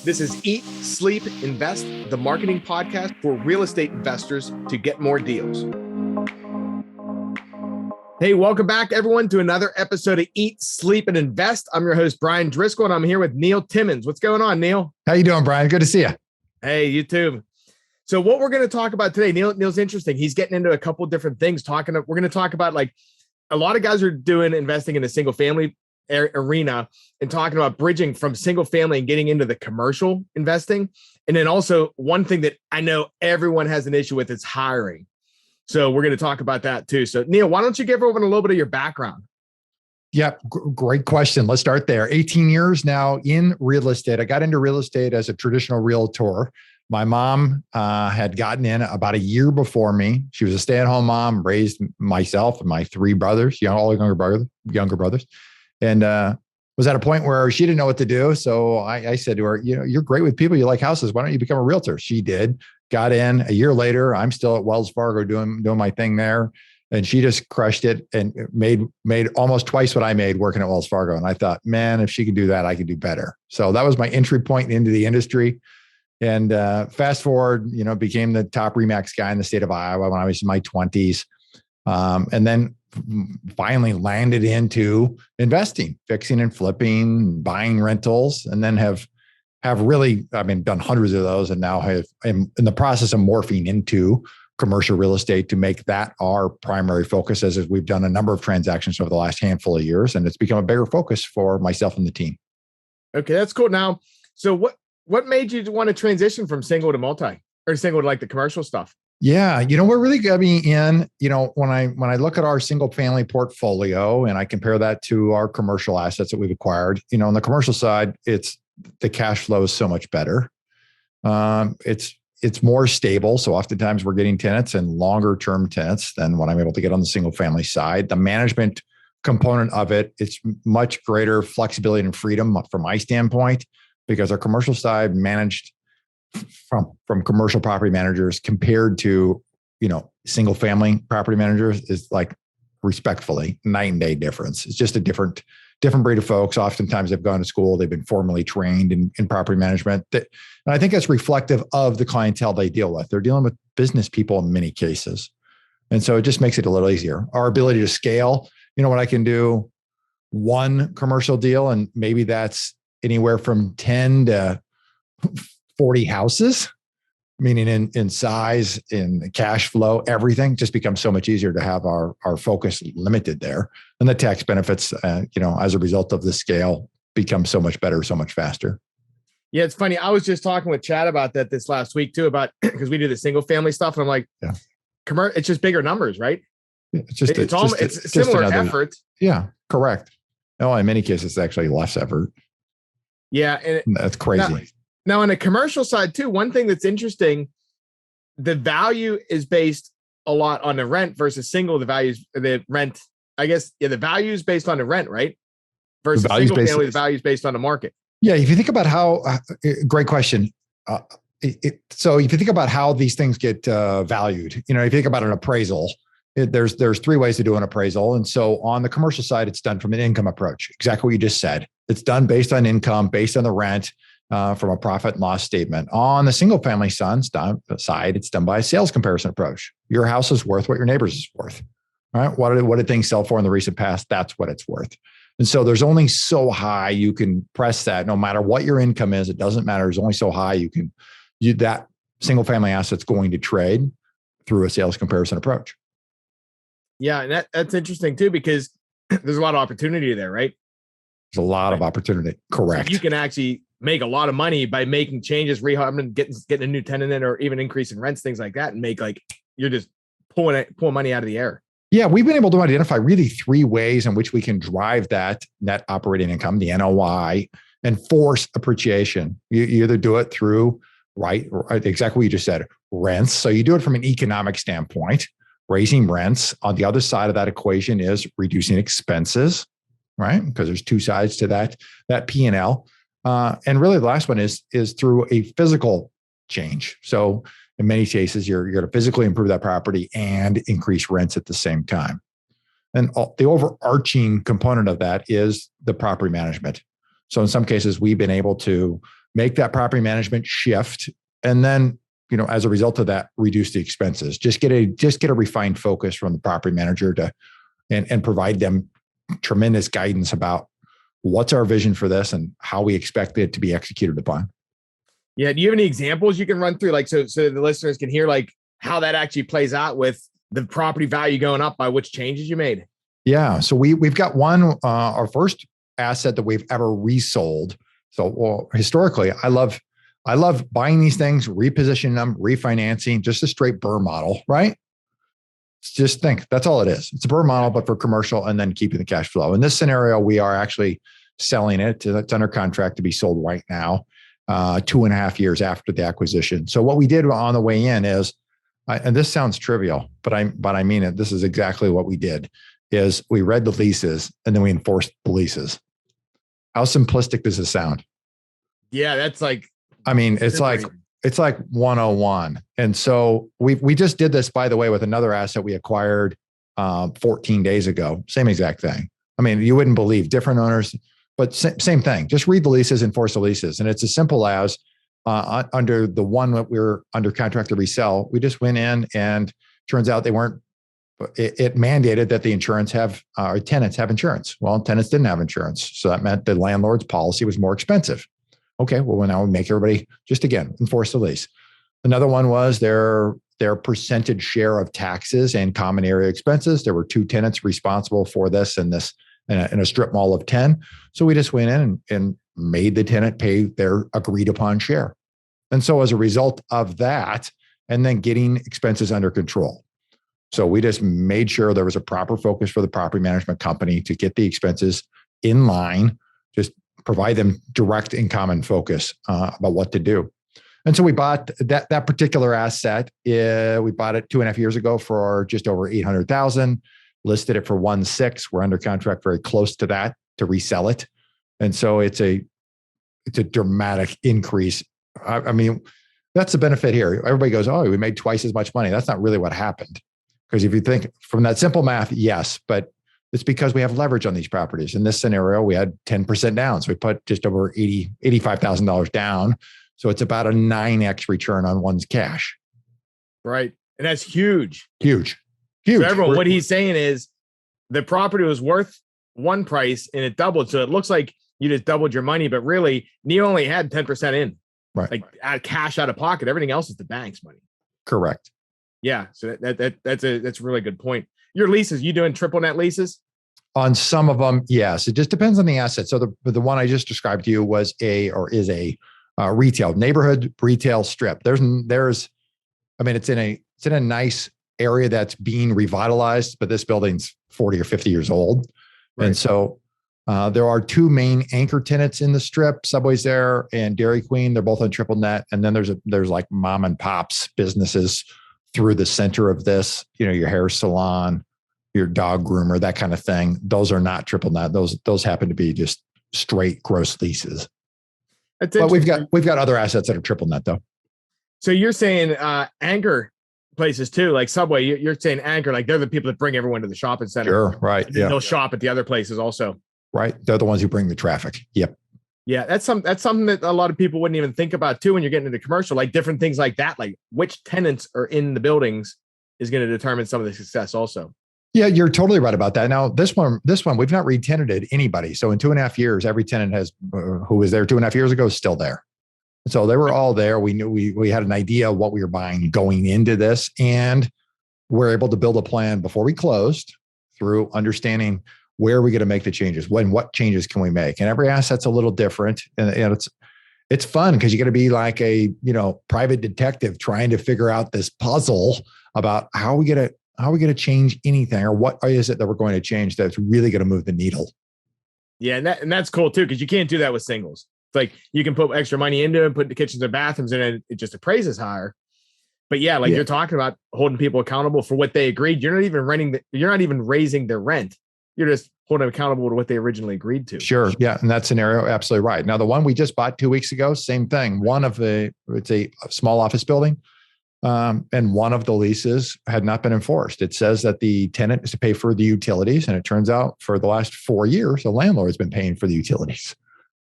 This is Eat, Sleep, Invest, the marketing podcast for real estate investors to get more deals. Hey, welcome back, everyone, to another episode of Eat, Sleep, and Invest. I'm your host, Bryan Driscoll, and I'm here with Neil Timmins. What's going on, Neil? How you doing, Bryan? Good to see you. Hey, you too. So what we're going to talk about today, Neil's interesting. He's getting into a couple of different things. We're going to talk about, like, a lot of guys are doing investing in a single family arena and talking about bridging from single family and getting into the commercial investing. And then also one thing that I know everyone has an issue with is hiring. So we're going to talk about that too. So Neil, why don't you give everyone a little bit of your background? Yeah, great question. Let's start there. 18 years now in real estate. I got into real estate as a traditional realtor. My mom had gotten in about a year before me. She was a stay-at-home mom, raised myself and my three brothers, all younger brothers, and was at a point where she didn't know what to do. So I said to her, you're great with people. You like houses. Why don't you become a realtor? She did. Got in. A year later, I'm still at Wells Fargo doing my thing there. And she just crushed it and made almost twice what I made working at Wells Fargo. And I thought, man, if she can do that, I can do better. So that was my entry point into the industry. And fast forward, became the top RE/MAX guy in the state of Iowa when I was in my 20s. And then finally landed into investing, fixing and flipping, buying rentals, and then have really, done hundreds of those, and now am in the process of morphing into commercial real estate to make that our primary focus, as we've done a number of transactions over the last handful of years, and it's become a bigger focus for myself and the team. Okay, that's cool. Now, so what made you want to transition from single to multi, or single to like the commercial stuff? Yeah, what really got me in, when I look at our single family portfolio and I compare that to our commercial assets that we've acquired, on the commercial side, the cash flow is so much better. It's more stable. So oftentimes we're getting tenants and longer term tenants than what I'm able to get on the single family side. The management component of it, it's much greater flexibility and freedom from my standpoint, because our commercial side managed from commercial property managers compared to, single family property managers is, like, respectfully, night and day difference. It's just a different breed of folks. Oftentimes they've gone to school, they've been formally trained in property management. And I think that's reflective of the clientele they deal with. They're dealing with business people in many cases. And so it just makes it a little easier. Our ability to scale, what I can do one commercial deal, and maybe that's anywhere from 10 to 40 houses, meaning in size, in cash flow, everything just becomes so much easier to have our focus limited there. And the tax benefits, as a result of the scale, become so much better, so much faster. Yeah, it's funny. I was just talking with Chad about that this last week too, because we do the single family stuff. And I'm like, yeah, it's just bigger numbers, right? It's similar effort. Yeah, correct. No, in many cases, it's actually less effort. Yeah. And that's crazy. Now, on the commercial side too, one thing that's interesting, the value is based a lot on the rent versus single. The rent, I guess, the value is based on the rent, right? Versus single family, the value is based on the market. Yeah, if you think about how, great question. So if you think about how these things get valued, if you think about an appraisal, there's three ways to do an appraisal. And so on the commercial side, it's done from an income approach. Exactly what you just said. It's done based on income, based on the rent, from a profit and loss statement. On the single family side, it's done by a sales comparison approach. Your house is worth what your neighbor's is worth. All right. What did things sell for in the recent past? That's what it's worth. And so there's only so high you can press that. No matter what your income is, it doesn't matter. There's only so high that single family asset's going to trade through a sales comparison approach. Yeah. And that's interesting too, because there's a lot of opportunity there, right? There's a lot of opportunity. Correct. So you can actually make a lot of money by making changes, getting a new tenant in, or even increasing rents, things like that, and you're just pulling money out of the air. Yeah, we've been able to identify really three ways in which we can drive that net operating income, the NOI, and force appreciation. You either do it through, right, exactly what you just said, rents. So you do it from an economic standpoint, raising rents. On the other side of that equation is reducing expenses, right? Because there's two sides to that P&L. And really the last one is through a physical change. So in many cases, you're going to physically improve that property and increase rents at the same time. And the overarching component of that is the property management. So in some cases, we've been able to make that property management shift, and then, as a result of that, reduce the expenses. Just get a refined focus from the property manager and provide them tremendous guidance about what's our vision for this and how we expect it to be executed upon. Yeah. Do you have any examples you can run through, like so the listeners can hear like how that actually plays out with the property value going up by which changes you made? Yeah. So we've got one, our first asset that we've ever resold. So historically, I love buying these things, repositioning them, refinancing, just a straight BRRRR model, right? Just think that's all it is. It's a BRRRR model, but for commercial, and then keeping the cash flow. In this scenario, we are actually selling it. It's under contract to be sold right now, 2.5 years after the acquisition. So what we did on the way in is, and this sounds trivial, but I mean it. This is exactly what we did. Is we read the leases and then we enforced the leases. How simplistic does this sound? Yeah, that's like. I mean, it's like 101. And so we just did this, by the way, with another asset we acquired 14 days ago. Same exact thing. I mean, you wouldn't believe, different owners, but same thing. Just read the leases, enforce the leases. And it's as simple as under the one that we're under contract to resell, we just went in, and turns out they weren't. It mandated that the tenants have insurance. Well, tenants didn't have insurance. So that meant the landlord's policy was more expensive. Okay, well, now we make everybody, just again, enforce the lease. Another one was their percentage share of taxes and common area expenses. There were 2 tenants responsible for this in a strip mall of 10. So we just went in and made the tenant pay their agreed upon share. And so as a result of that, and then getting expenses under control. So we just made sure there was a proper focus for the property management company to get the expenses in line, just provide them direct and common focus about what to do. And so we bought that particular asset. We bought it 2.5 years ago for just over $800,000, listed it for 1.6. We're under contract very close to that to resell it. And so it's a dramatic increase. I mean, that's the benefit here. Everybody goes, oh, we made twice as much money. That's not really what happened. Because if you think from that simple math, yes, but it's because we have leverage on these properties. In this scenario, we had 10% down. So we put just over $85,000 down. So it's about a 9x return on one's cash. Right. And that's huge. Huge. So everyone, what he's saying is the property was worth one price and it doubled. So it looks like you just doubled your money, but really Neil only had 10% in. Right. Like cash out of pocket. Everything else is the bank's money. Correct. Yeah. So that's a really good point. Your leases, you doing triple net leases? On some of them, yes. It just depends on the asset. So the one I just described to you is a retail neighborhood retail strip. It's in a nice area that's being revitalized, but this building's 40 or 50 years old. Right. And so there are 2 main anchor tenants in the strip, Subway's there and Dairy Queen. They're both on triple net. And then there's like mom and pops businesses through the center of this, your hair salon, your dog groomer, that kind of thing. Those are not triple net. Those happen to be just straight gross leases. But we've got other assets that are triple net though. So you're saying anchor places too, like Subway. You're saying anchor, like they're the people that bring everyone to the shopping center. Sure, right. Yeah, they'll shop at the other places also. Right, they're the ones who bring the traffic. Yep. Yeah, that's something that a lot of people wouldn't even think about too when you're getting into commercial, like different things like that, like which tenants are in the buildings is going to determine some of the success also. Yeah, you're totally right about that. Now, this one, we've not re-tenanted anybody. So in 2.5 years, every tenant who was there 2.5 years ago is still there. So they were all there. We knew we had an idea of what we were buying going into this, and we're able to build a plan before we closed through understanding where are we going to make the changes, what changes can we make, and every asset's a little different, and it's fun because you got to be like a private detective trying to figure out this puzzle about how are we going to change anything, or what is it that we're going to change that's really going to move the needle. Yeah, and that's cool too, because you can't do that with singles. It's like you can put extra money into it, put the kitchens and bathrooms in it, it just appraises higher. But yeah, you're talking about holding people accountable for what they agreed. You're not even raising their rent. You're just holding them accountable to what they originally agreed to. Sure. Yeah. In that scenario, absolutely right. Now, the one we just bought 2 weeks ago, same thing. It's a small office building. And one of the leases had not been enforced. It says that the tenant is to pay for the utilities. And it turns out for the last 4 years, the landlord has been paying for the utilities.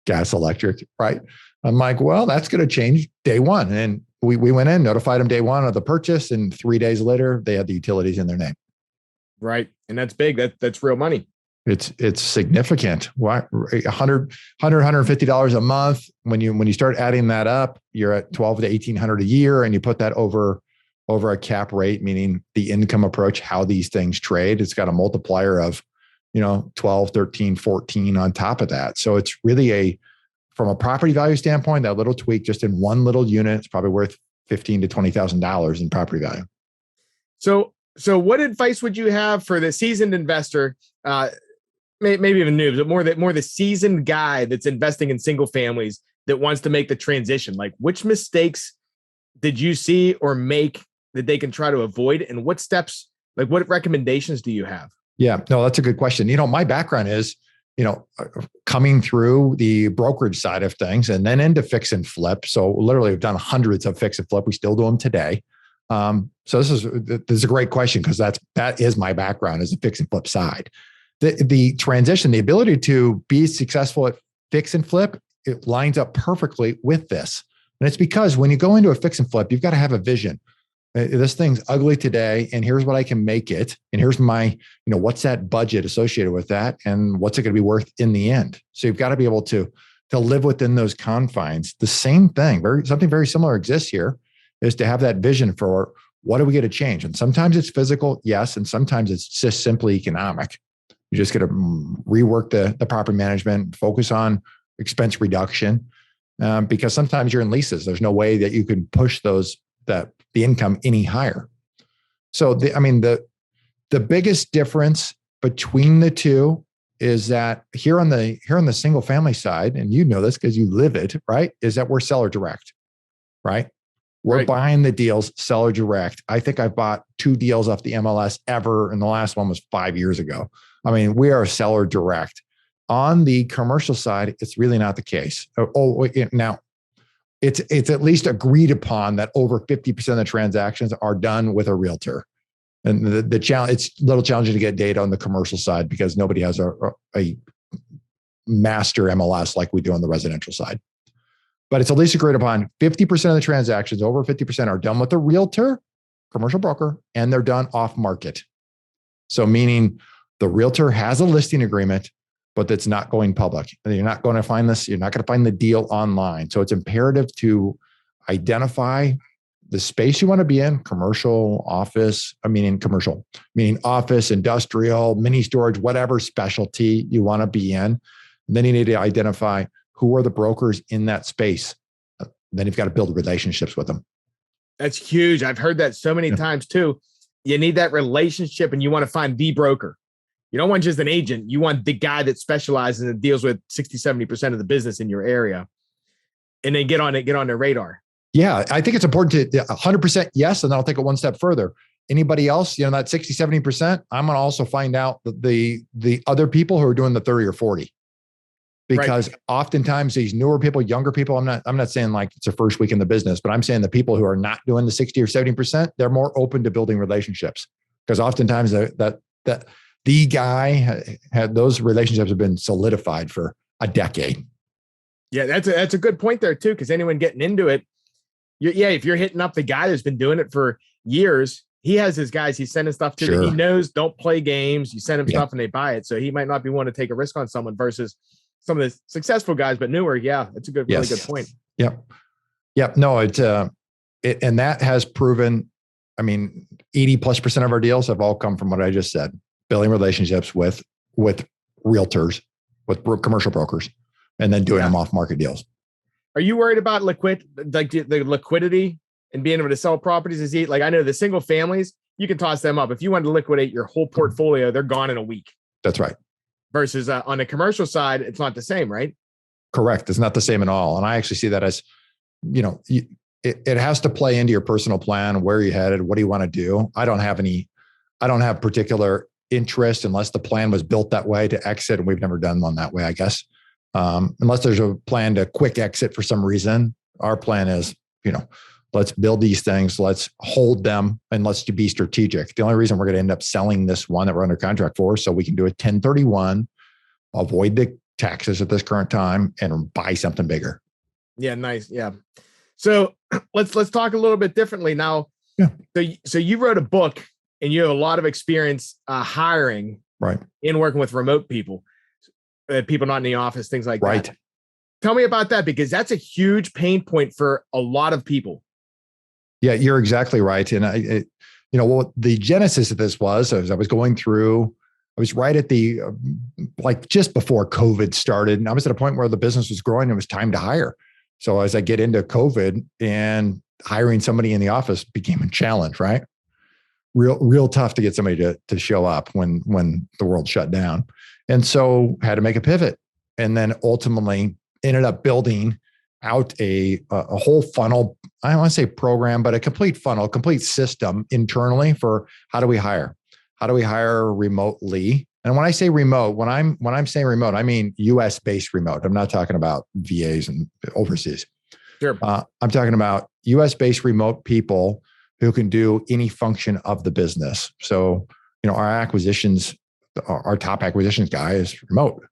gas, electric, right? I'm like, well, that's going to change day one. And we went in, notified them day one of the purchase. And 3 days later, they had the utilities in their name. Right. And that's big. That's real money. It's significant. Why $150 a month. When you start adding that up, you're at 12 to 1800 a year, and you put that over a cap rate, meaning the income approach, how these things trade. It's got a multiplier of 12, 13, 14 on top of that. So it's really from a property value standpoint, that little tweak just in one little unit is probably worth $15,000 to $20,000 in property value. So what advice would you have for the seasoned investor, maybe even new, but more the seasoned guy that's investing in single families that wants to make the transition? Like, which mistakes did you see or make that they can try to avoid? And what steps, like what recommendations do you have? Yeah, no, that's a good question. My background is, coming through the brokerage side of things and then into fix and flip. So literally we've done hundreds of fix and flip. We still do them today. So this is a great question, because that is my background, is the fix and flip side. The transition, the ability to be successful at fix and flip, it lines up perfectly with this. And it's because when you go into a fix and flip, you've got to have a vision. This thing's ugly today, and here's what I can make it. And here's my, what's that budget associated with that? And what's it going to be worth in the end? So you've got to be able to live within those confines. The same thing, something very similar exists here, is to have that vision for what do we get to change? And sometimes it's physical, yes. And sometimes it's just simply economic. You just got to rework the property management, focus on expense reduction, because sometimes you're in leases. There's no way that you can push the income any higher. So the biggest difference between the two is that here on the single family side, and this because you live it, right, is that we're seller direct, right? We're buying the deals seller direct. I think I've bought 2 deals off the MLS ever, and the last one was 5 years ago. We are seller direct. On the commercial side, it's really not the case. Now, it's at least agreed upon that over 50% of the transactions are done with a realtor. And the challenge, it's a little challenging to get data on the commercial side because nobody has a master MLS like we do on the residential side. But it's at least agreed upon 50% of the transactions, over 50%, are done with a realtor, commercial broker, and they're done off market. So meaning the realtor has a listing agreement, but that's not going public. And you're not going to find this. You're not going to find the deal online. So it's imperative to identify the space you want to be in, commercial, office, meaning office, industrial, mini storage, whatever specialty you want to be in. And then you need to identify who are the brokers in that space. Then you've got to build relationships with them. That's huge. I've heard that so many times too. You need that relationship, and you want to find the broker. You don't want just an agent. You want the guy that specializes and deals with 60, 70% of the business in your area, and then get on their radar. Yeah. I think it's important to 100% yes. And then I'll take it one step further. Anybody else, that 60, 70%, I'm going to also find out the other people who are doing the 30 or 40, because oftentimes these newer people, younger people, I'm not saying like it's their first week in the business, but I'm saying the people who are not doing the 60 or 70%, they're more open to building relationships, because oftentimes the guy had those relationships have been solidified for a decade. Yeah, that's a good point there too, because anyone getting into it, if you're hitting up the guy that's been doing it for years, he has his guys he's sending stuff to that he knows don't play games. You send him stuff and they buy it, so he might not be wanting to take a risk on someone versus some of the successful guys, but newer. Yeah, that's a really good point. Yep. No, and that has proven. 80+% of our deals have all come from what I just said. Building relationships with realtors, with commercial brokers, and then doing them off-market deals. Are you worried about the liquidity and being able to sell properties? I know the single families, you can toss them up. If you want to liquidate your whole portfolio, they're gone in a week. That's right. Versus on the commercial side, it's not the same, right? Correct. It's not the same at all. And I actually see that as, it has to play into your personal plan. Where are you headed? What do you want to do? I don't have particular interest unless the plan was built that way to exit. And we've never done one that way, I guess. Unless there's a plan to quick exit for some reason. Our plan is, let's build these things, let's hold them, and let's be strategic. The only reason we're going to end up selling this one that we're under contract for, so we can do a 1031, avoid taxes at this current time and buy something bigger. Yeah, nice. Yeah. So let's talk a little bit differently now. Yeah. So you wrote a book and you have a lot of experience hiring, right, in working with remote people, people not in the office, things like right. that. Tell me about that, because that's a huge pain point for a lot of people. Yeah, you're exactly right. And what the genesis of this was, as I was going through, I was right at the, like just before COVID started, and I was at a point where the business was growing and it was time to hire. So as I get into COVID, and hiring somebody in the office became a challenge, right? Real tough to get somebody to show up when the world shut down. And so had to make a pivot, and then ultimately ended up building out a whole funnel. I don't want to say program, but a complete funnel, complete system internally for how do we hire? How do we hire remotely? And when I say remote, when I'm saying remote, I mean US based remote. I'm not talking about VAs and overseas. Sure. I'm talking about US based remote people who can do any function of the business. So, our top acquisitions guy is remote.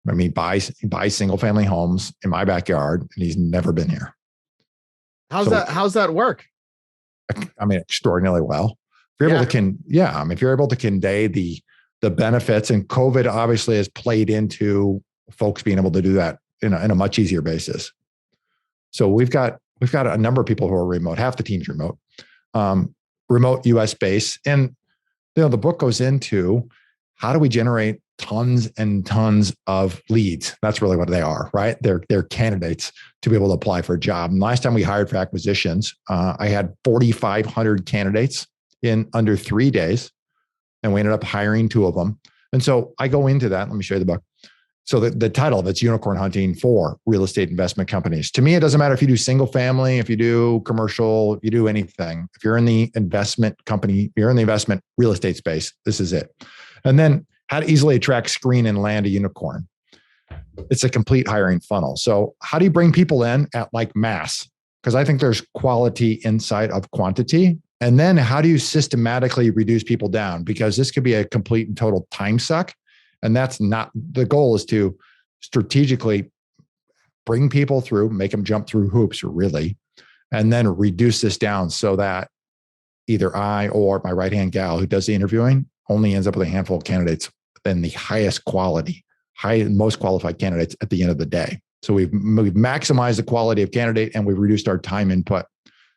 I mean, buys single family homes in my backyard, and he's never been here. How's that work? I mean, extraordinarily well. If you're able to if you're able to convey the benefits, and COVID obviously has played into folks being able to do that in a much easier basis. So we've got a number of people who are remote. Half the team's remote, remote US based. And the book goes into how do we generate tons and tons of leads. That's really what they are, right? They're candidates to be able to apply for a job. And last time we hired for acquisitions, I had 4,500 candidates in under 3 days, and we ended up hiring 2 of them. And so I go into that. Let me show you the book. So the title of it's Unicorn Hunting for Real Estate Investment Companies. To me, it doesn't matter if you do single family, if you do commercial, you do anything. If you're in the investment company, you're in the investment real estate space, this is it. And then how to easily attract, screen, and land a unicorn. It's a complete hiring funnel. So how do you bring people in at like mass? Because I think there's quality inside of quantity. And then how do you systematically reduce people down? Because this could be a complete and total time suck. And that's not the goal. Is to strategically bring people through, make them jump through hoops, really, and then reduce this down so that either I or my right-hand gal who does the interviewing only ends up with a handful of candidates than the highest quality, most qualified candidates at the end of the day. So we've maximized the quality of candidate, and we've reduced our time input.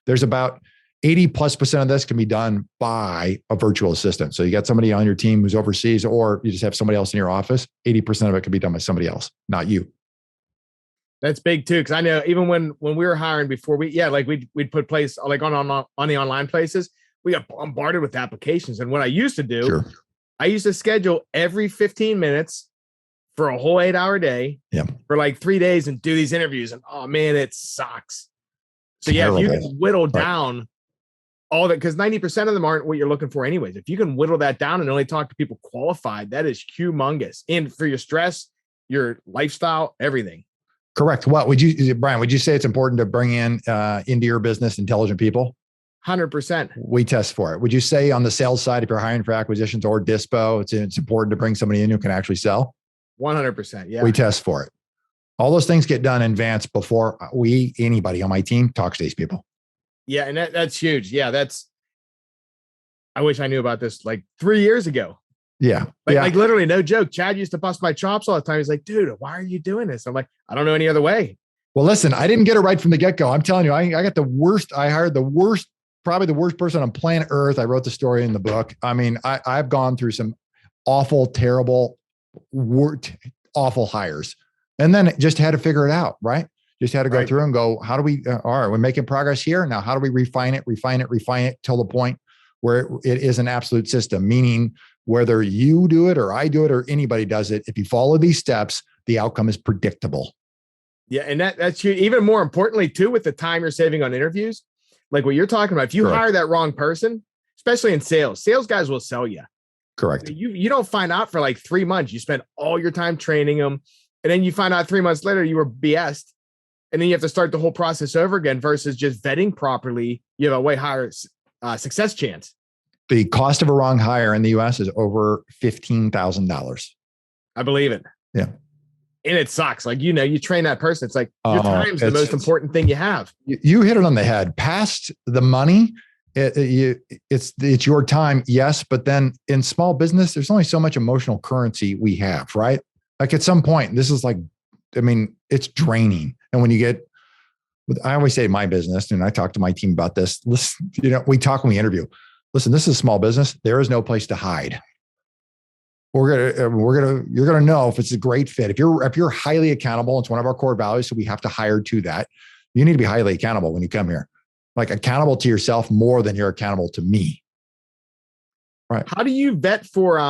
There's about 80+% of this can be done by a virtual assistant. So you got somebody on your team who's overseas, or you just have somebody else in your office. 80% of it can be done by somebody else, not you. That's big too. Cause I know even when we were hiring before we'd put place like on the online places, we got bombarded with applications. And what I used to do, I used to schedule every 15 minutes for a whole 8-hour day for like 3 days and do these interviews. And oh man, it sucks. So if you can whittle down all that, because 90% of them aren't what you're looking for anyways. If you can whittle that down and only talk to people qualified, that is humongous. And for your stress, your lifestyle, everything. Correct. What Bryan, would you say it's important to bring in into your business intelligent people? 100%. We test for it. Would you say on the sales side, if you're hiring for acquisitions or dispo, it's important to bring somebody in who can actually sell? 100%. Yeah. We test for it. All those things get done in advance before anybody on my team talks to these people. Yeah. And that's huge. Yeah. I wish I knew about this like 3 years ago. Yeah. Like literally no joke. Chad used to bust my chops all the time. He's like, dude, why are you doing this? I'm like, I don't know any other way. Well, listen, I didn't get it right from the get-go. I'm telling you, I got the worst. I hired probably the worst person on planet Earth. I wrote the story in the book. I mean, I've gone through some awful, terrible, awful hires, and then just had to figure it out, right? Just had to go through and go, how do we, all right, we're making progress here. Now, how do we refine it till the point where it is an absolute system, meaning whether you do it or I do it or anybody does it, if you follow these steps, the outcome is predictable. Yeah. And that's huge. Even more importantly too, with the time you're saving on interviews, like what you're talking about, if you hire that wrong person, especially in sales guys will sell you. Correct. You don't find out for like 3 months. You spend all your time training them. And then you find out 3 months later, you were BS'd. And then you have to start the whole process over again versus just vetting properly. You have a way higher success chance. The cost of a wrong hire in the US is over $15,000. I believe it. Yeah. And it sucks. Like, you train that person. It's like your time's the most important thing you have. You hit it on the head. Past the money, it's your time. Yes. But then in small business, there's only so much emotional currency we have, right? Like at some point, this is like, I mean, it's draining. And when you get, I always say my business, and I talk to my team about this. Listen, we talk when we interview. Listen, this is a small business. There is no place to hide. You're gonna know if it's a great fit. If you're highly accountable, it's one of our core values. So we have to hire to that. You need to be highly accountable when you come here, like accountable to yourself more than you're accountable to me. Right. How do you vet for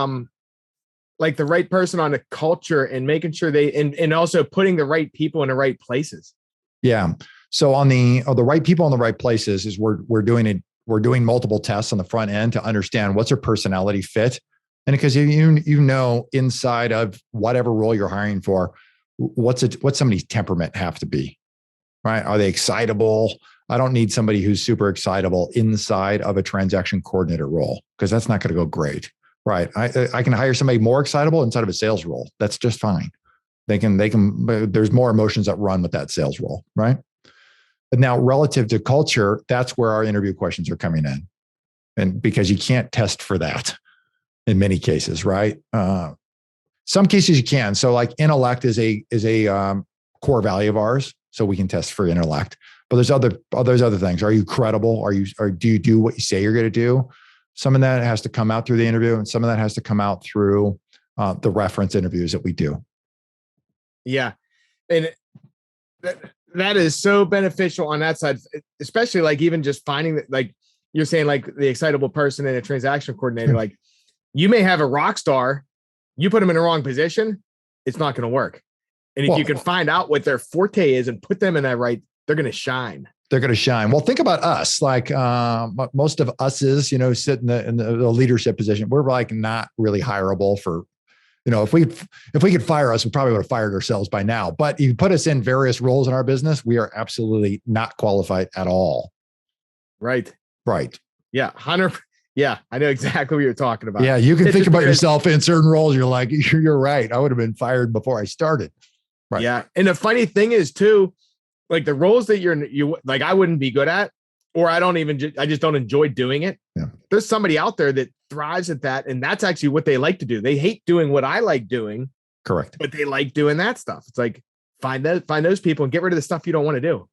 like the right person on a culture and making sure and also putting the right people in the right places? Yeah. So on the right people in the right places is we're doing multiple tests on the front end to understand what's their personality fit. And because inside of whatever role you're hiring for, what's somebody's temperament have to be, right? Are they excitable? I don't need somebody who's super excitable inside of a transaction coordinator role because that's not going to go great, right? I can hire somebody more excitable inside of a sales role. That's just fine. They can. There's more emotions that run with that sales role, right? But now, relative to culture, that's where our interview questions are coming in, and because you can't test for that. In many cases, right? Some cases you can. So like intellect is a core value of ours. So we can test for intellect, but there's other things. Are you credible? Do you do what you say you're going to do? Some of that has to come out through the interview and some of that has to come out through the reference interviews that we do. Yeah. And that is so beneficial on that side, especially like even just finding that, like you're saying, like the excitable person and a transaction coordinator, like, you may have a rock star, you put them in the wrong position, it's not going to work. And if you can find out what their forte is and put them in that right, they're going to shine. They're going to shine. Well, think about us. Like most of us is, sit in the leadership position. We're like not really hireable for, if we could fire us, we probably would have fired ourselves by now. But you put us in various roles in our business, we are absolutely not qualified at all. Right. Right. Yeah. 100%. Yeah, I know exactly what you're talking about. Yeah, you can think about yourself in certain roles. You're like, you're right. I would have been fired before I started. Right. Yeah. And the funny thing is too, like the roles that you like, I wouldn't be good at, or I just don't enjoy doing it. Yeah. There's somebody out there that thrives at that. And that's actually what they like to do. They hate doing what I like doing. Correct. But they like doing that stuff. It's like, find those people and get rid of the stuff you don't want to do.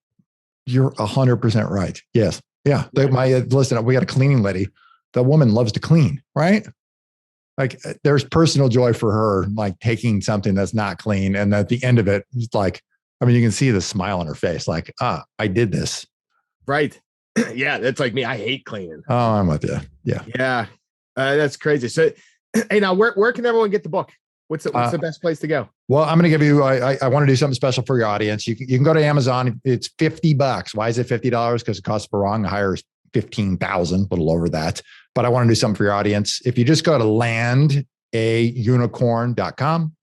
You're 100% right. Yes. Yeah. Listen, we got a cleaning lady. The woman loves to clean, right? Like there's personal joy for her, like taking something that's not clean. And at the end of it, it's like, you can see the smile on her face. Like, I did this. Right. Yeah. That's like me. I hate cleaning. Oh, I'm with you. Yeah. Yeah. That's crazy. So, hey, now where can everyone get the book? What's the best place to go? Well, I'm going to give you, I want to do something special for your audience. You can go to Amazon. It's $50. Why is it $50? Because it costs Barong. Hire is $15,000, a little over that. But I want to do something for your audience. If you just go to landaunicorn.com,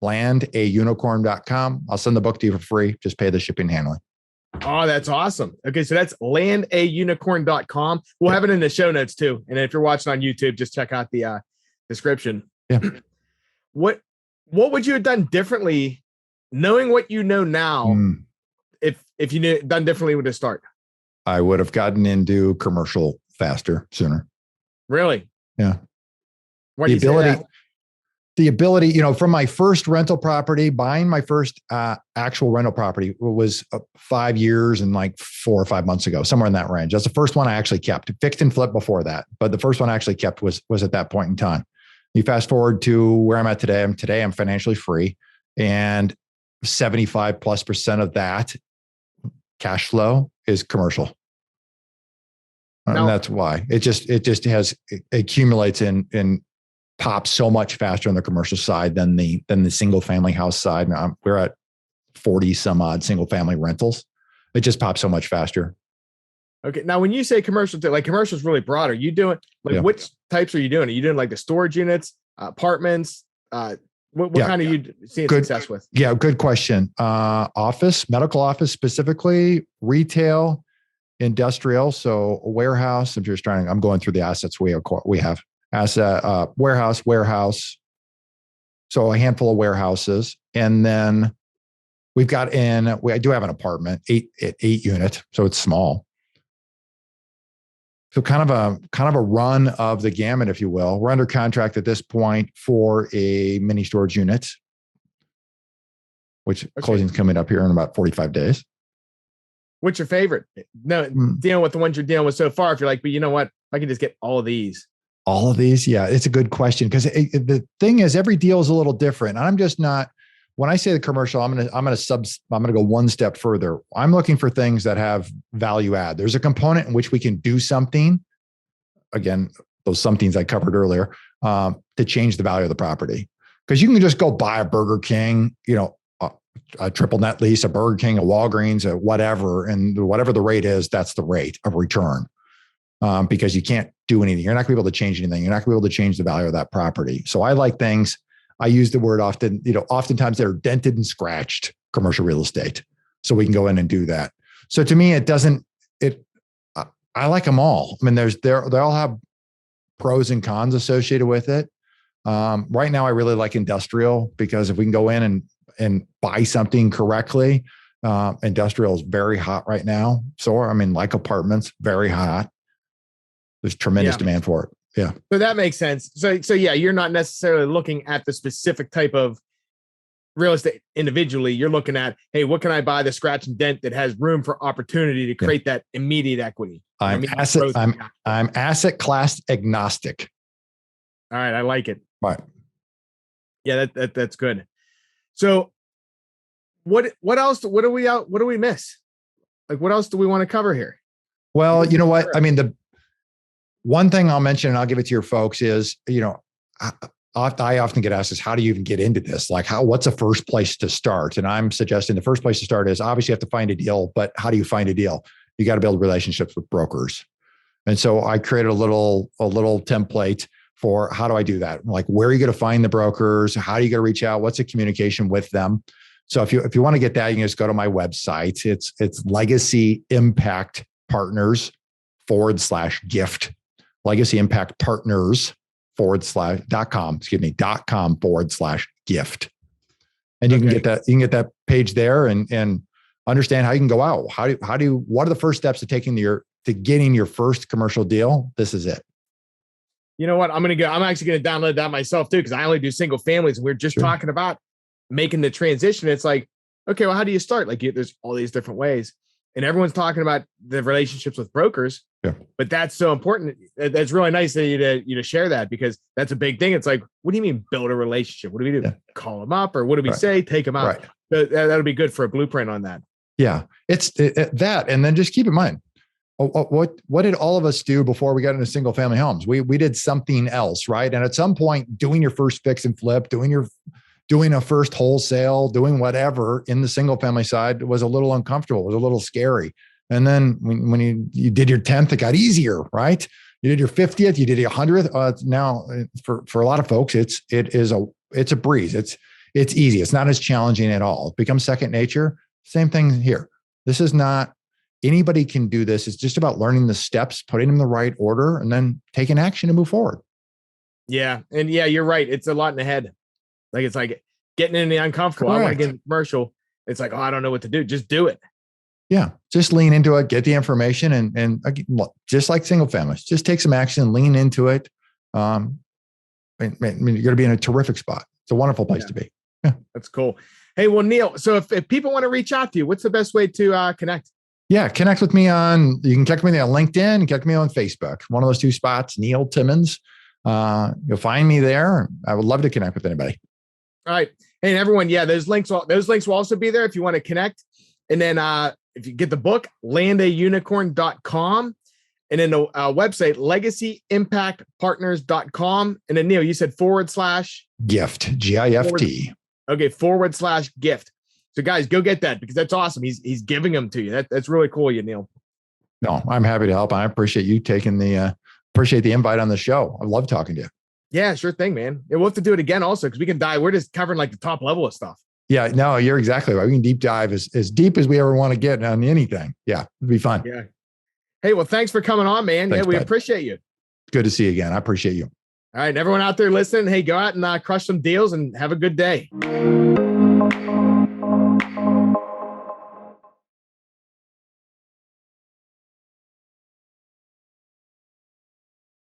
landaunicorn.com, I'll send the book to you for free. Just pay the shipping and handling. Oh, that's awesome. Okay. So that's landaunicorn.com. We'll have it in the show notes too. And if you're watching on YouTube, just check out the description. Yeah. What would you have done differently knowing what you know now if you knew done differently with the start? I would have gotten into commercial faster, sooner. Really? Yeah. Why do you say that? The ability, from my first rental property, buying my first actual rental property was 5 years and like 4 or 5 months ago, somewhere in that range. That's the first one I actually kept. Fixed and flip before that, but the first one I actually kept was at that point in time. You fast forward to where I'm at today. I'm financially free, and 75+% of that cash flow is commercial. And that's why it just accumulates and pops so much faster on the commercial side than the single family house side. Now we're at 40 some odd single family rentals. It just pops so much faster. Okay. Now, when you say commercial, like commercial is really broad. Are you doing which types are you doing? Are you doing like the storage units, apartments? What kind of you seeing success with? Yeah. Good question. Office, medical office specifically, retail, industrial. So a warehouse. I'm going through the assets we have. Asset, warehouse, So a handful of warehouses. And then I do have an apartment, eight unit. So it's small. So kind of a run of the gamut, if you will. We're under contract at this point for a mini storage unit, which closing's coming up here in about 45 days. What's your favorite? No, dealing with the ones you're dealing with so far. If you're like, but you know what? I can just get all of these. All of these? Yeah, it's a good question because the thing is, every deal is a little different. I'm just not. When I say the commercial, I'm gonna go one step further. I'm looking for things that have value add. There's a component in which we can do something. Again, those somethings I covered earlier to change the value of the property. Because you can just go buy a Burger King, a triple net lease, a Burger King, a Walgreens, a whatever, and whatever the rate is, that's the rate of return. Because you can't do anything. You're not gonna be able to change anything. You're not gonna be able to change the value of that property. So I like things. I use the word often, oftentimes they're dented and scratched commercial real estate. So we can go in and do that. So to me, I like them all. I mean, they all have pros and cons associated with it. Right now, I really like industrial because if we can go in and buy something correctly, industrial is very hot right now. So, I mean, like apartments, very hot. There's tremendous demand for it. Yeah. So that makes sense. So yeah, you're not necessarily looking at the specific type of real estate individually. You're looking at, hey, what can I buy the scratch and dent that has room for opportunity to create that immediate equity? I'm asset class agnostic. All right. I like it. Right. Yeah, that's good. So what else? What do we miss? Like, what else do we want to cover here? Well, you know what? I mean, the one thing I'll mention, and I'll give it to your folks, is, I often get asked is, how do you even get into this? Like, what's the first place to start? And I'm suggesting the first place to start is obviously you have to find a deal, but how do you find a deal? You got to build relationships with brokers. And so I created a little template for how do I do that? Like, where are you going to find the brokers? How are you going to reach out? What's the communication with them? So if you want to get that, you can just go to my website. It's Legacy Impact Partners /gift. Legacy Impact Partners .com /gift. And you can get that page there and understand how you can go out. What are the first steps to getting your first commercial deal? This is it. You know what? I'm actually going to download that myself too, because I only do single families. And we're just talking about making the transition. It's like, okay, well, how do you start? Like, there's all these different ways. And everyone's talking about the relationships with brokers, but that's so important. That's really nice of you to share that, because that's a big thing. It's like, what do you mean build a relationship? What do we do? Call them up, or what do we say? Take them out. Right. That'll be good for a blueprint on that. Yeah, it's that. And then just keep in mind, what did all of us do before we got into single family homes? We did something else, right? And at some point, doing your first fix and flip, doing a first wholesale, doing whatever in the single family side was a little uncomfortable, was a little scary. And then when you did your 10th, it got easier, right? You did your 50th, you did your 100th. Now for a lot of folks, it's a breeze. It's easy. It's not as challenging at all. It becomes second nature. Same thing here. This is not, anybody can do this. It's just about learning the steps, putting them in the right order, and then taking action to move forward. Yeah. And yeah, you're right. It's a lot in the head. Like, it's like getting in the uncomfortable. Correct. I want to get in commercial. It's like, oh, I don't know what to do. Just do it. Yeah. Just lean into it, get the information, and just like single families, just take some action, lean into it. You're going to be in a terrific spot. It's a wonderful place to be. Yeah. That's cool. Hey, well, Neil, so if people want to reach out to you, what's the best way to connect? Yeah. Connect with me you can connect with me on LinkedIn, connect me on Facebook. One of those two spots, Neil Timmins. You'll find me there. I would love to connect with anybody. All right. Hey, everyone. Yeah. Those links will also be there if you want to connect. And then if you get the book, landaunicorn.com, and then the website, legacyimpactpartners.com. And then Neil, you said /gift, GIFT. Okay. /gift. So guys, go get that, because that's awesome. He's giving them to you. That's really cool. Neil. No, I'm happy to help. I appreciate you taking appreciate the invite on the show. I love talking to you. Yeah, sure thing, man. Yeah, we'll have to do it again also, because we can dive. We're just covering like the top level of stuff. Yeah, no, you're exactly right. We can deep dive as deep as we ever want to get on anything. Yeah, it'd be fun. Yeah. Hey, well, thanks for coming on, man. Thanks, we appreciate you. Good to see you again. I appreciate you. All right, everyone out there listening, hey, go out and crush some deals and have a good day.